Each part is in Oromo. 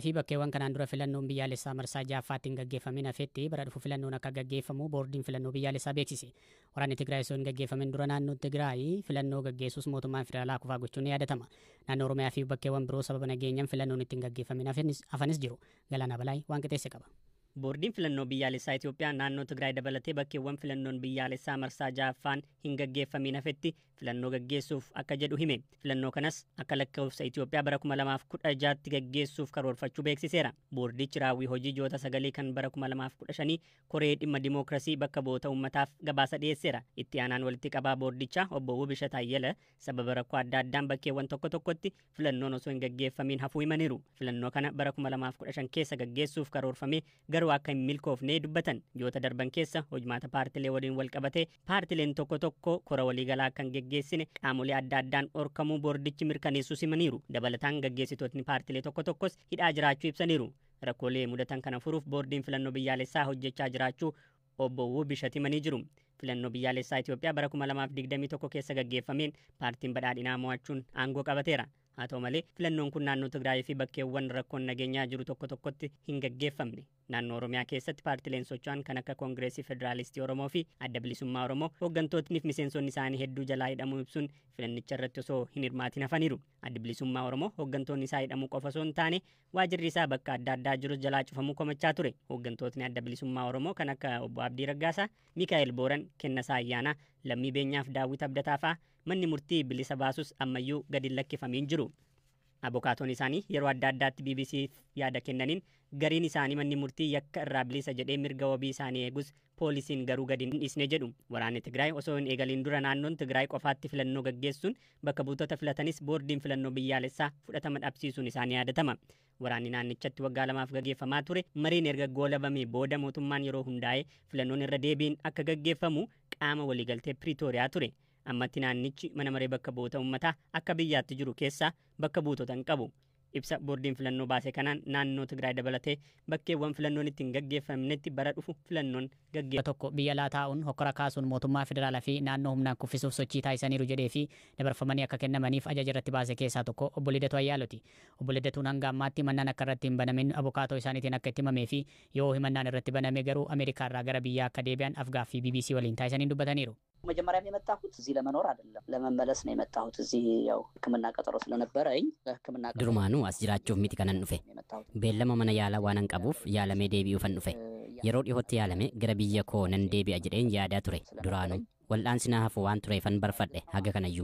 Fi bakkeewwan kanaan dura filannoon biyyaalessaa marsaa ja'affaatiin gaggeeffameen hafetti bara dhufu filannoon akka gaggeeffamu boordiin filannoo biyyaalessaa beeksise. Waraanni Tigraay osoo hin gaggeeffamin dura naannoo Tigraay filannoo gaggeessuus mootummaan federaalaa kufaa gochuun ni yaadatama. Naannoo Oromiyaa fi bakkeewwan biroo sababa nageenyaan filannoon ittiin gaggeeffamin hafanis jiru. Galaanaa Balaay waan qixeesse qaba. Boordiin filannoo biyyaalessaa Itoophiyaa naannoo Tigraay dabalatee bakkeewwan filannoon biyyaalessaa marsaa ja'affaan hin gaggeeffamin hafetti filannoo gaggeessuuf akka jedhu hime. Filannoo kanas akka lakkoofsa Itoophiyaa bara 2016tti gaggeessuuf karoorfachuu beeksiseera. Boordichi raawwii hojii ji'oota 9 kan bara 2015 koree dhimma dimookiraasii bakka bu'oota uummataaf gabaasa dhiyeesseera. Itti aanaan walitti qabaa boordichaa obbo Wubishat Ayyala sababa rakkoo adda addaan bakkeewwan tokko tokkotti filannoon osoo hin gaggeeffamin hafuu himaniiru. Filannoo kana bara 2015 keessa gaggeessuuf karoorfame garuu akka hin milkoofne dubbatan. Ji'oota darban keessa hojmaata paartilee waliin wal qabatee paartileen tokko tokko kora waliigalaa kan gaggeessine qaamolee adda addaan dhorkamuu boordichi mirkaneessuu himaniiru. Dabalataan gaggeessitootni paartilee tokko tokkos hidhaa jiraachuu ibsaniiru. Rakkoolee mudatan kana furuuf boordiin filannoo biyyaalessaa hojjechaa jiraachuu obbo Wubishat himanii jiru. Filannoo biyyaalessaa Itoophiyaa bara 2021 keessa gaggeeffameen paartiin badhaadhinaa mo'achuun aangoo qabateera. Haa ta'u malee filannoon kun naannoo Tigraay fi bakkeewwan rakkoon nageenyaa jiru tokko tokkotti hin gaggeeffamne. Naannoo Oromiyaa keessatti paartileen socho'an kan akka Koongireesii Federaalistii Oromoo fi Adda Bilisummaa Oromoo hooggantootni fi miseensonni isaanii hedduu jalaa hidhamuu ibsuun filannicha irratti osoo hin hirmaatin hafaniiru. Adda Bilisummaa Oromoo hooggantoonni isaa hidhamuu qofa osoo hin taane waajirri isaa bakka adda addaa jirus jalaa cufamuu komachaa ture. Hooggantootni Adda Bilisummaa Oromoo kan akka obbo Abdii Raggaasaa, Mikaa'el Booran, Kennasaa Ayyaanaa, Lammii Beenyaaf Daawwit Abdataa fa'aa manni murtii bilisa baasus ammayyuu gadi lakkifamiin jiru. Abokaatoon isaanii yeroo adda addaatti BBCf yaada kennaniin gariin isaanii manni murtii yakka irraa bilisa jedhee mirga wabii isaanii eegus poolisiin garuu gadi hin dhiisne jedhu. Waraanni Tigraay osoo hin eegaliin dura naannoon Tigraay qofaatti filannoo gaggeessuun bakka buutota filatanis boordiin filannoo biyyaalessaa fudhatama dhabsiisuun isaanii yaadatama. Waraanni naannichatti waggaa 2 gaggeeffamaa ture mariin erga goolabamee booda mootummaan yeroo hundaa'e filannoon irra deebiin akka gaggeeffamu qaama waliigaltee Pretoria ture. Ammatti naannichi mana maree bakka bu'oota uummataa akka biyyaatti jiru keessaa bakka buutota hin qabu. Ibsa boordiin filannoo baase kanaan naannoo Tigraay dabalatee bakkeewwan filannoon ittiin gaggeeffamnetti bara dhufu filannoon gaggeeffamu. Tokko biyya laa taa'uun hokkora kaasuun mootummaa federaalaa fi naannoo humnaan kuffisuuf sochii taasisaniiru jedhee fi dabarfamanii akka kennamaniif ajaja irratti baase keessaa tokko obbo Lidatu Ayyaalooti. Obbo Lidatuun hanga ammaatti himannaan akka irratti hin banamin abukaatoo isaaniitiin akka itti himamee fi yoo himannaan irratti baname garuu Ameerikaa irraa gara biyyaa akka deebi'an afgaaffii BBC waliin taasisaniin dubbataniiru. መጀመሪያም የመጣሁት እዚህ ለመኖር አይደለም ለመመለስ ነው የመጣሁት እዚህ ያው ሕክምና ቀጠሮ ስለነበረኝ ሕክምና ቀጠሮ ዱርማኑ አስጅራቹፍ ሚቲ ከነን ዱፌ ቤለማ መነ ያላ ዋነን ቀቡፍ ያለሜ ዴቢኡ ፈን ዱፌ የሮ ዲሆት ያለሜ ገረ ብየ ኮ ነን ዴቢአ ጀዴን ያዳ ቱሬ ዱራኑ ወልአንሲና ሀፉ ዋን ቱሬ ፈን በርፈደ ሀገ ከነዩ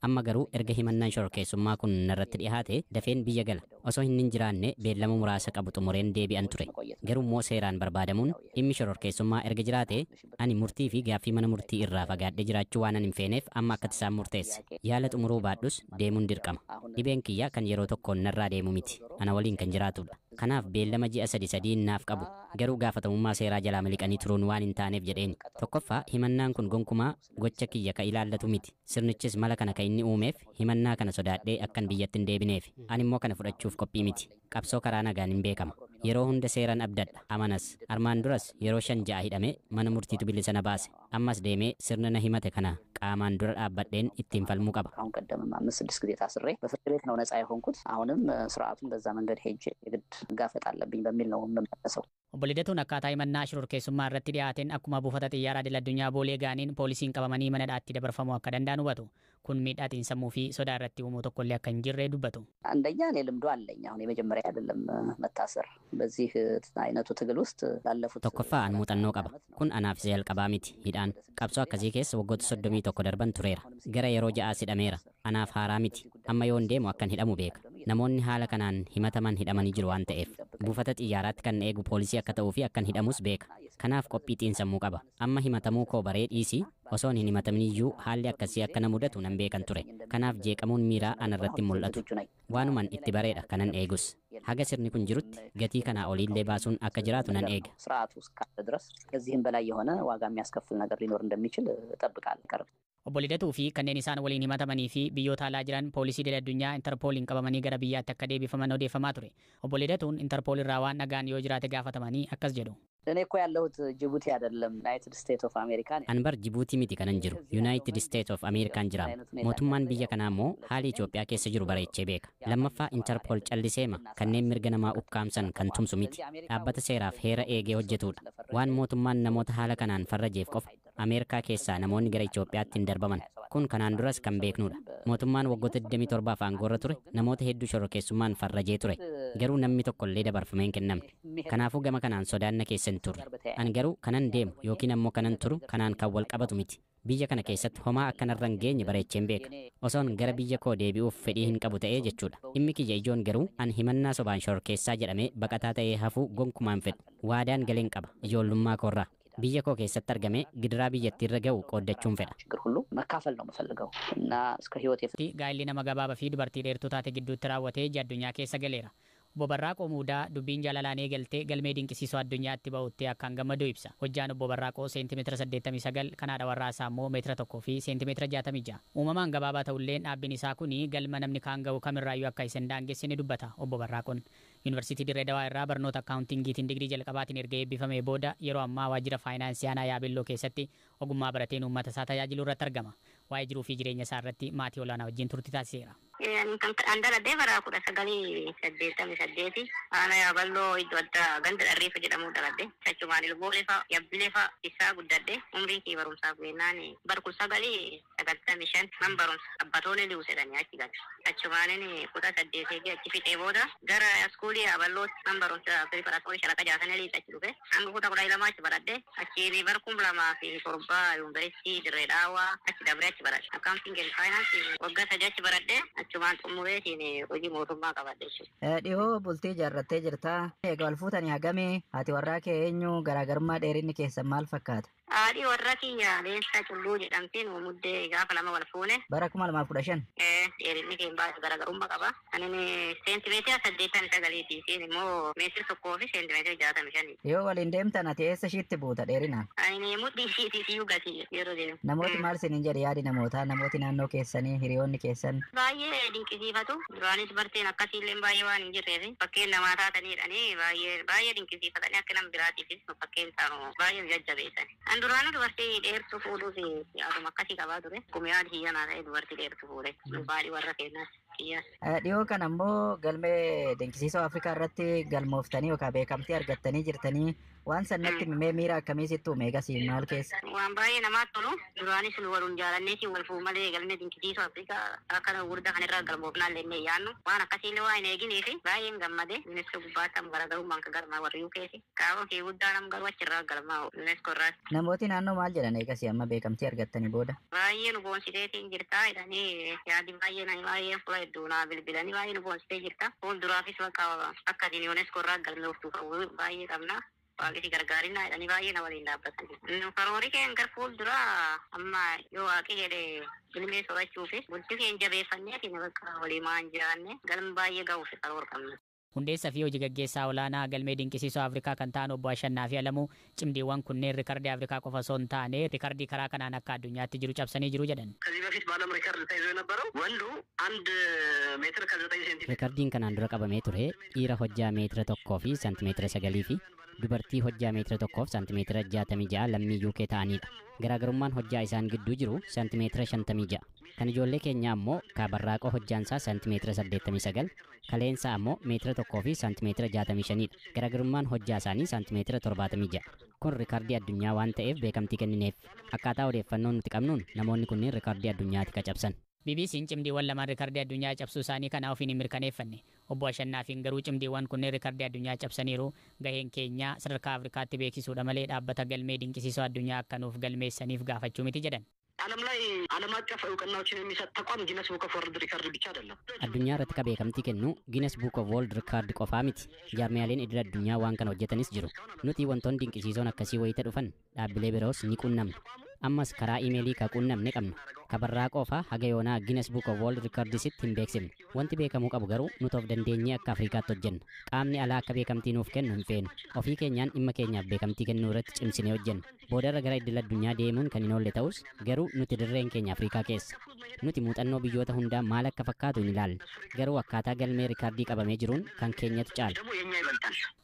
amma garuu erga himannaan shororkeessummaa kun narratti dhiyaate dafeen biyya gala osoo hin jiraanne beellama muraasa qabu xumureen deebi'an ture garuu immoo seeraan barbaadamuun dhimmi shororkeessummaa erga jiraate ani murtii fi gaaffii mana murtii irraa fagaadhee jiraachuu waan hin feeneef amma akka isaan murteesse yaala xumuruu baadhus deemuun dirqama dhibeen kiyya kan yeroo tokkoon narraa deemu miti ana waliin kan jiraatudha kanaaf beellama ji'a 3 naaf qabu garuu gaafatamummaa seeraa jalaa miliqanii turuun waan hin taaneef jedheeni tokkoffaa himannaan kun gonkumaa gocha kiyya ka ilaallatu miti sirnichis mala kana inni uumeef himannaa kana sodaadhee akkan biyyatti hin deebineef ani immoo kana fudhachuuf qophii miti qabsoo karaa nagaan hin beekama yeroo hunda seeran abdadha amanas armaan duras yeroo 5 hidhame mana murtiitu bilisa na baase ammas deemee sirna na himate kana qaamaan dura dhaabbadheen ittiin falmuu qaba. አሁን ቀደም 5-6 ጊዜ ታስሬ በፍርድ ቤት ነው ነፃ የሆንኩት አሁንም ስርዓቱን በዛ መንገድ ሄጄ የግድ ጋፈጥ አለብኝ በሚል ነው የምመለሰው። Obbo Lidatuun akkaataa himannaa shororkeessummaa irratti dhiyaateen akkuma buufata xiyyaaraa idil-addunyaa boolee gaaniin poolisiin qabamanii mana hidhaatti dabarfamuu akka danda'an hubatu. Kun miidhaatiin sammuu fi sodaa irratti uumuu tokkollee akka hin jirre dubbatu. አንደኛ እኔ ልምዱ አለኝ አሁን የመጀመሪያ አይደለም መታሰር በዚህ አይነቱ ትግል ውስጥ ላለፉት tokkoffaan muuxannoo qaba kun anaaf isa jalqabaa miti hidhaan qabsoo akkasii keessa waggoota 31 darban tureera gara yeroo 6 hidhameera anaaf haaraa miti amma yoon deemu akkan hidhamu beeka namoonni haala kanaan himataman hidhamanii jiru waan ta'eef buufata xiyyaaraatti kan eegu poolisii akka ta'uu fi akkan hidhamus beeka kanaaf qophii xiinsammuu qaba amma himatamuu koo baree dhiisii osoon hin himatamniyyuu haalli akkasii akka na mudatu nan beekan ture kanaaf jeeqamuun miiraa anarratti mul'atu waanuman itti bareedha kanan eegus haga sirni kun jirutti gatii kanaa oliillee baasuun akka jiraatu nan eega ስርዓቱ እስካለ ድረስ ከዚህም በላይ የሆነ ዋጋ የሚያስከፍል ነገር ሊኖር እንደሚችል እጠብቃለሁ። Obbo Lidatuu fi kanneen isaan waliin himatamanii fi biyyoota alaa jiran poolisii idil-addunyaa Interpooliin qabamanii gara biyyaatti akka deebifaman odeeffamaa ture. Obbo Lidatuun Interpool irraa waan dhagaan yoo jiraate gaafatamanii akkas jedhu. እኔ እኮ ያለሁት ጅቡቲ አይደለም ዩናይትድ ስቴትስ ኦፍ አሜሪካ ነኝ። አንበር ጅቡቲ ሚቲ ከነን ጅሩ ዩናይትድ ስቴትስ ኦፍ አሜሪካን ጅራ ሞቱማን ብየ ከናሞ ሀሊ ኢትዮጵያ ኬስ ጅሩ በሬቼ ቤካ ለመፋ ኢንተርፖል ጨልሴማ ከኔም mirganama ukkaamsan kan tumsu miti dhaabbata seeraaf heera eegee hojjetudha waan mootummaan namoota haala kanaan farrajeef qofa Ameerikaa keessaa namoonni gara Itoophiyaatti hin darbaman kun kanaan duras kan beeknudha mootummaan waggoota 27 aangorra ture namoota hedduu shorrokeessummaan farrajee ture garuu namni tokko illee dabarfamee hin kennamne kanaafuu gama kanaan sodaanna keessan turre an garuu kanan deemu yookiin ammoo kanan turu kanaan kan wal qabatu miti biyya kana keessatti homaa akkanarra hin geenye bareecheen beeka osoon gara biyya koo deebi'uuf fedhii hin qabu ta'ee jechuudha dhimmi kiyya ijoon garuu an himannaa sobaan shorrokeessaa jedhamee baqataa ta'ee hafuu gonkumaan fedha waadaan galeen qaba ijoollummaa koorraa biyya koo keessatti argame gidiraa biyyattiirra ga'u qooddachuun fedha ችግር ሁሉ መካፈል ነው የምፈልገው እና እስከ ህይወት gaa'illi nama gabaabaa fi dubartii dheertuu taate gidduutti raawwatee addunyaa keessa galeera. Obbo Barraaqoo Muudaa dubbiin jaalalaan eegaltee galmee dinqisiisoo addunyaatti ba'utti akkaan gammaduu ibsa. Hojjaan Obbo Barraaqoo seentimeetira 89 kan haadha warraasaa immoo meetira 1 fi seentimeetira 66. Uumamaan gabaabaa ta'ulleen dhaabbiin isaa kuni galma namni kaan ga'u kamirraayyuu akka hin daangessine dubbata. Obbo Barraaqoon Yuunivarsiitii Dirree Dawaa irraa barnoota akkaawuntingiitiin digirii jalqabaatiin erga eebbifamee booda yeroo ammaa waajjira faayinaansii aanaa Yaabelloo keessatti ogummaa barateen uummata isaa tajaajiluu irratti argama. Waa'ee jiruu fi jireenya isaa irratti maatii olaanaa wajjin turtii taasiseera. Andala deebaraa 1988 aanaa Yaabelloo iddoo addaa ganda dharreefa jedhamu daladde achumaan ilbooleefa yabbileefa isaa guddadde umrii kee barumsaaf beennaan barkul 1995 man barumsa abbatoonni liu sedhanii achi galte achumaanin 18 achi fixee booda gara iskuulii Yaabelloo man barumsa preparaatorii shalaqa jaasanii achi dhufe hanga 12 achi baradde achi barkum 2007 yuunivarsiitii Dirree Daawaa achi dabree achi baradde accounting and finance waggaa 3 achi baradde achumaan xumureetiin hojii mootummaa qabadde jechuudha. Dhihoo bultii ijaarrattee jirta. Egaa wal fuutanii hagamee haati warraa kee eenyu garaagarummaa dheerinni keessan maal fakkaata? Haadhi warra kiyya Leensaa Culluu jedhamtiin muddee gaafa lama wal fuune. Bara 2015. Dheerinni keenya baay'ee garaagarummaa qaba. Ani seentimeetira 89 fi immoo meetira 1 fi seentimeetira 65. Yoo waliin deemtan ati eessa ishiitti buuta dheerinaan? Ani mudhii ishiitii siyyuu gati yeroo deemu. Namooti maal sinin jedhe yaadi namootaa namooti naannoo keessanii hiriyoonni keessan? Baay'ee dinqisiifatu. Duraanis barteen akkasiillee baay'ee waan hin jirreef fakkeen namaa taatanidhani baay'ee dinqisiifatanii akka nama biraatiifis fakkeen isaanii baay'ee jajjabeessan. Duraan dubartii dheertuu fuudhuuf yaaduma akkasii qabaa ture. Gumiyaa hiyyanaa ta'e dubartii dheertuu fuudhe. Baadhii warra keenyaas kiyyaas. Dhiyoo kana immoo galmee dinqisiisoo Afrikaa irratti galmooftanii yookaan beekamtii argattanii jirtanii waan sannatti miira akkamii sitti uume egasii maal keessa? Waan baay'ee namatti tolu. Duraanis nu waluun jaalanneetiin wal fuun malee galmee dinqisiisoo Afrikaa akka gurguddaa kanarraa galmoofnaallee inni yaannu waan akkasiillee waa hin eegineef baay'een gammade. UNESCO gubbaatti garaagarummaan kan galmaa warri UK'ti. Qaama kee guddaa nam garuu achirraa galmaa UNESCO irraas. Namooti naannoo maal jedhan eegasii amma beekamtii argattanii booda? Baay'ee nu boonsiteetiin jirtaa jedhanii yaadi baay'ee fuula hedduu naa bilbilanii baay'ee nu boonsitee jirta. Fuulduraafis bakka akkasiin UNESCO irraa galmooftuu baay'ee qabna. Waaqni gargaarinaa jedhanii baay'ee na waliin dhaabbatan. Karoorii keenya gara fuulduraa amma yoo waaqni jedhe ilmee sorachuufi bultii keenya jabeeffannee keenya bakka waliimaan jiraanne galma baay'ee ga'uuf karoora qabna. Hundeessaa fi hojii gaggeessaa olaanaa galmee dinqisiisoo Afrikaa kan ta'an obbo Ashannaa fi Alamuu cimdiiwwan kunneen riikardii Afrikaa qofa osoo hin taane riikardii karaa kanaan akka addunyaatti jiru cabsanii jiru jedhan. ከዚህ በፊት በዓለም ሪከርድ ተይዞ የነበረው ወንዱ 1 ሜትር ከ9 ሴንቲሜትር riikardiin kanaan dura qabamee ture dhiira hojjaa meetira 1 fi seentimeetira 9 fi dubartii hojjaa meetira 1 fi seentimeetira 66 lammii UK ta'anidha. Garaagarummaan hojjaa isaan gidduu jiru seentimeetira 56. Kan ijoollee keenyaa ammoo Barraaqoo hojjaansaa seentimeetira 89, kaleensaa ammoo meetira 1 fi seentimeetira 65dha. Garaagarummaan hojjaa isaanii seentimeetira 76. Kun riikardii addunyaa waan ta'eef beekamtii kennineef. Akkaataa odeeffannoon nuti qabnuun namoonni kunneen riikardii addunyaatti cabsan. BBC'n cimdiiwwan lamaan riikardii addunyaa cabsuu isaanii kana ofiin hin mirkaneeffanne. Obbo Ashannaafiin garuu cimdiiwwan kunneen riikardii addunyaa cabsaniiru gaheen keenya sadarkaa Afrikaatti beeksisuudha malee dhaabbata galmee dinqisiisoo addunyaa akka nuuf galmeessaniif gaafachuu miti jedhan. ዓለም ላይ ዓለም አቀፍ እውቅናዎችን የሚሰጥ ተቋም ጊነስ ቡክ ኦፍ ወርልድ ሪከርድ ብቻ አይደለም። Addunyaa irratti ka beekamtii kennu Guinness Book of World Record qofaa miti. Jaarmiyaaleen idil addunyaa waan kana hojjetanis jiru. Nuti wantoonni dinqisiisoon akkasii wayita dhufan dhaabbilee biroos ni qunnamna. Ammas karaa iimeelii ka qunnamne qabna. kabarraa qofaa haga yoonaa Guinness Book of World Recordsitti hin beeksifne. Wanti beekamuu qabu garuu nuti of dandeenyee akka Afrikaatti hojjenna. Qaamni alaa akka beekamtii nuuf kennu hin feenu. Ofii keenyaan dhimma keenyaaf beekamtii kennuu irratti cimsinee hojjenna. Boodarra gara idil addunyaa deemuun kan hin oolle ta'us garuu nuti dirreen keenya Afrikaa keessa. Nuti muuxannoo biyyoota hundaa maal akka fakkaatu hin ilaalle. Garuu akkaataa galmee rikaardii qabamee jiruun kan keenyatu caala.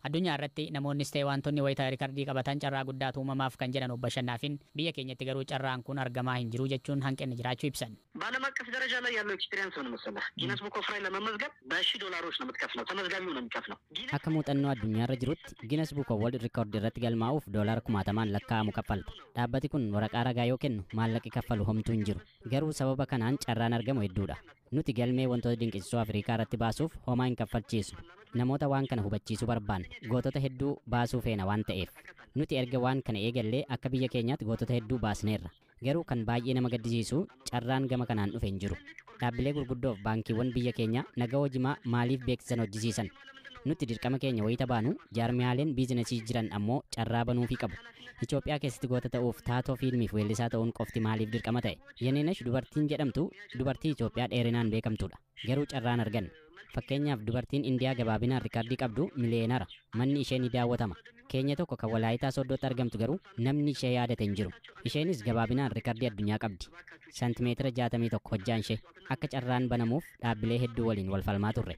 Addunyaa irratti namoonnis ta'e wantoonni wayitaa rikaardii qabatan carraa guddaatu uumamaaf kan jedhan obbo Ashannaafin biyya keenyatti garuu carraan kun argamaa hin jiru jechuun hanqinni jiraachuu ibsan. በዓለም አቀፍ ደረጃ ላይ ያለው ኤክስፒሪየንስ ምን መሰለህ? ጊነስ ቡክ ኦፍ ላይ ለመመዝገብ $1000 ነው የምትከፍለው። ተመዝጋቢው ነው የሚከፍለው። Akka muuxannoo addunyaarra jirutti Guinness Book of World Record irratti galmaa'uuf $10,000 lakkaa'amu kaffalta. Dhaabbati kun waraqaa ragaa yoo kennu maallaqi kaffalu homtuu hin jiru. Garuu sababa kanaan carraan argamu hedduudha. Nuti galmee wantoota dinqisiisoo Afrikaa irratti baasuuf homaa hin kaffalchiisu. Namoota waan kana hubachiisuu barbaanna. Gootota hedduu baasuu feena waan ta'eef. Nuti erga waan kana eegallee akka biyya keenyaatti gootota hedduu baasneerra. Garuu kan baay'ee nama gaddisiisu carraan gama kanaan dhufe hin jiru. Dhaabbilee gurguddoof baankiiwwan biyya keenya nagaa hojimaa maaliif beeksisan hojjisiisan? Nuti dirqama keenya wayita baanu jaarmiyaaleen biizinesii jiran ammoo carraa banuufii qabu. Itoophiyaa keessatti goota ta'uuf taatoo fiilmiif weellisaa ta'uun qofti maaliif dirqama ta'e? Yenenesh dubartiin jedhamtu dubartii Itoophiyaa dheerinaan beekamtuudha. Garuu carraan arganne. Fakkeenyaaf dubartiin Indiyaa gabaabinaan rikaardii qabdu miliyeenara. Manni ishee ni daawwatama. Keenya tokko kan Walaayitaa Sooddootti argamtu garuu namni ishee yaadate hin jiru. Isheenis gabaabinaan rikaardii addunyaa qabdi. Santimeetira 61 hojjaan ishee akka carraan banamuuf dhaabbilee hedduu waliin wal falmaa turre.